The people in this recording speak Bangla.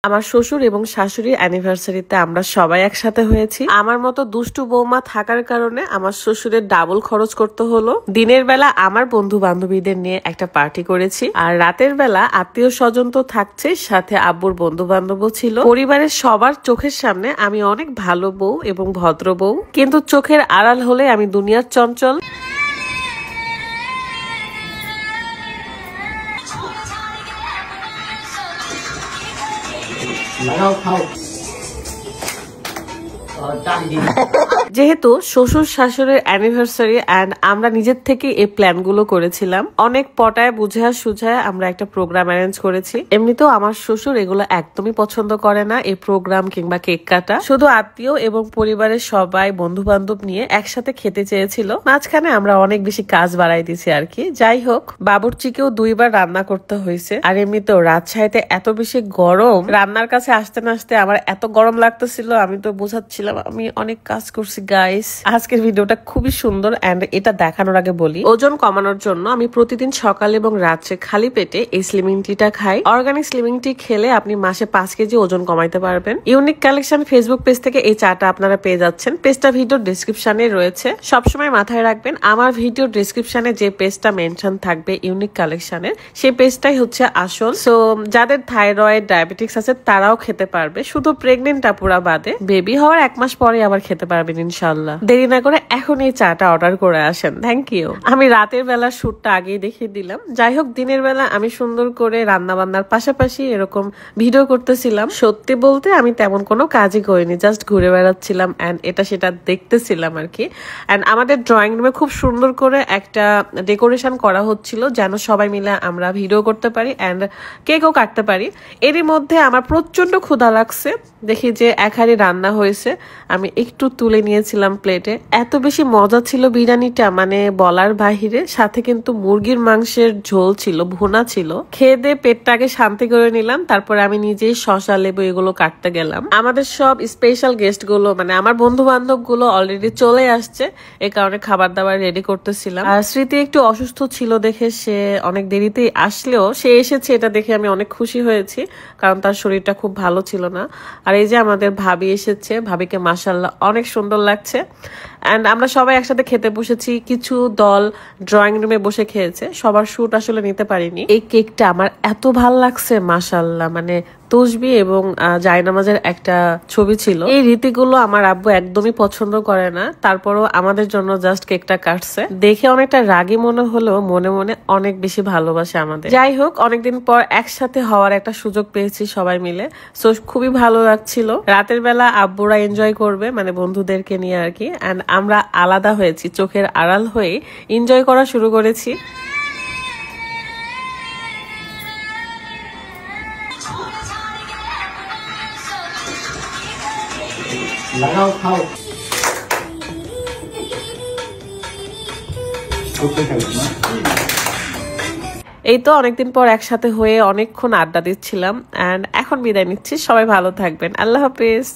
আমার শ্বশুর এবং শাশুড়ির অ্যানিভার্সারিতে আমরা সবাই একসাথে হয়েছি। আমার মতো দুষ্টু বৌমা থাকার কারণে আমার শ্বশুরের ডাবল খরচ করতে হলো। দিনের বেলা আমার বন্ধু বান্ধবীদের নিয়ে একটা পার্টি করেছি, আর রাতের বেলা আত্মীয় স্বজন তো থাকছে, সাথে আব্বুর বন্ধু বান্ধবও ছিল। পরিবারের সবার চোখের সামনে আমি অনেক ভালো বউ এবং ভদ্র বউ, কিন্তু চোখের আড়াল হলে আমি দুনিয়ার চঞ্চল। যেহেতু শ্বশুর শাশুড়ির অ্যানিভার্সারি এন্ড আমরা নিজের থেকে এই প্ল্যান গুলো করেছিলাম, অনেক পটায় বুঝে সুঝায় আমরা একটা প্রোগ্রাম অ্যারেঞ্জ করেছি। এমনিতেও আমার শ্বশুর এগুলো একদমই পছন্দ করে না, এই প্রোগ্রাম কিংবা কেক কাটা। শুধু আত্মীয় এবং পরিবারের সবাই বন্ধু বান্ধব নিয়ে একসাথে খেতে চেয়েছিল। মাঝখানে আমরা অনেক বেশি কাজ বাড়াই দিছি আর কি। যাই হোক, বাবুর্চিকেও 2 বার রান্না করতে হয়েছে। আর এমনিতেও রাজশাহীতে এত বেশি গরম, রান্নার কাছে আসতে না আসতে আমার এত গরম লাগতেছিল, আমি তো বোঝাচ্ছিলাম আমি অনেক কাজ করছি গাইস। আজকের ভিডিওটা খুবই সুন্দর এন্ড এটা দেখানোর আগে বলি, ওজন কমানোর জন্য আমি প্রতিদিন সকাল এবং রাত্রে খালি পেটে এই স্লিমিং টিটা খাই। অর্গানিক স্লিমিং টি খেলে আপনি মাসে 5 কেজি ওজন কমাইতে পারবেন। ইউনিক কালেকশন ফেসবুক পেজ থেকে এই চাটা আপনারা পেয়ে যাচ্ছেন। পেজটা ভিডিওর ডেসক্রিপশনে রয়েছে। সবসময় মাথায় রাখবেন, আমার ভিডিওর ডেসক্রিপশনে যে পেজটা মেনশন থাকবে ইউনিক কালেকশনের, সেই পেজটাই হচ্ছে আসল। সো যাদের থাইরয়েড ডায়াবেটিক্স আছে তারাও খেতে পারবে, শুধু প্রেগনেন্ট আপুরা বাদে। বেবি হওয়ার 1 মাস পরে আবার খেতে পারবেন ইনশাল্লাহ। দেরি না করে এখন এই চাটা অর্ডার করে আসেন। Thank you. আমি রাতের বেলা শুটটা আগেই দেখিয়ে দিলাম। যাই হোক, দিনের বেলা আমি সুন্দর করে রান্না বান্নার পাশাপাশি এরকম ভিডিও করতেছিলাম। সত্যি বলতে আমি তেমন কোনো কাজই করিনি, জাস্ট ঘুরে বেড়াচ্ছিলাম এন্ড এটা সেটা দেখতেছিলাম আর কি। এন্ড আমাদের ড্রয়িং রুমে খুব সুন্দর করে একটা ডেকোরেশন করা হচ্ছিল, যেন সবাই মিলে আমরা ভিডিও করতে পারি এন্ড কেকও কাটতে পারি। এরই মধ্যে আমার প্রচন্ড ক্ষুধা লাগছে, দেখি যে 1 হাঁড়ি রান্না হয়েছে। আমি একটু তুলে নিয়েছিলাম প্লেটে। এত বেশি মজা ছিল বিরিয়ানিটা, মানে বলার বাহিরে। সাথে কিন্তু মুরগির মাংসের ঝোল ছিল, ভুনা ছিল। খেয়ে দিয়ে পেটটাকে শান্তি করে নিলাম। তারপরে আমি নিজেই শসা লেবু এগুলো কাটতে গেলাম। আমাদের সব স্পেশাল গেস্ট গুলো, মানে আমার বন্ধু বান্ধব গুলো অলরেডি চলে আসছে, এ কারণে খাবার দাবার রেডি করতেছিলাম। আর স্মৃতি একটু অসুস্থ ছিল দেখে সে অনেক দেরিতেই আসলেও সে এসেছে, এটা দেখে আমি অনেক খুশি হয়েছি, কারণ তার শরীরটা খুব ভালো ছিল না। আর এই যে আমাদের ভাবি এসেছে, ভাবিকে মাশাআল্লাহ অনেক সুন্দর লাগছে। এন্ড আমরা সবাই একসাথে খেতে বসেছি। কিছু দল ড্রয়িং রুমে বসে খেয়েছে, সবার শুট আসলে নিতে পারিনি। এই কেকটা আমার এত ভাল লাগছে মাশাআল্লাহ, মানে তসবি এবং জায়নামাজের একটা ছবি ছিল। এই রীতিগুলো আমার আব্বু একদমই পছন্দ করে না, তারপরও আমাদের জন্য জাস্ট কেকটা কাটছে। দেখে অনেকটা রাগী মনে হলেও মনে মনে অনেক বেশি ভালোবাসে আমাদের। যাই হোক, অনেকদিন পর একসাথে হওয়ার একটা সুযোগ পেয়েছি সবাই মিলে, সো খুবই ভালো লাগছিল। রাতের বেলা আব্বুরা এনজয় করবে, মানে বন্ধুদেরকে নিয়ে আর কি। এন্ড আমরা আলাদা হয়েছি, চোখের আড়াল হয়ে এনজয় করা শুরু করেছি। লাগাও, খাও। এই তো অনেকদিন পর একসাথে হয়ে অনেকক্ষণ আড্ডা দিচ্ছিলাম এন্ড এখন বিদায় নিচ্ছি। সবাই ভালো থাকবেন, আল্লাহ হাফেজ।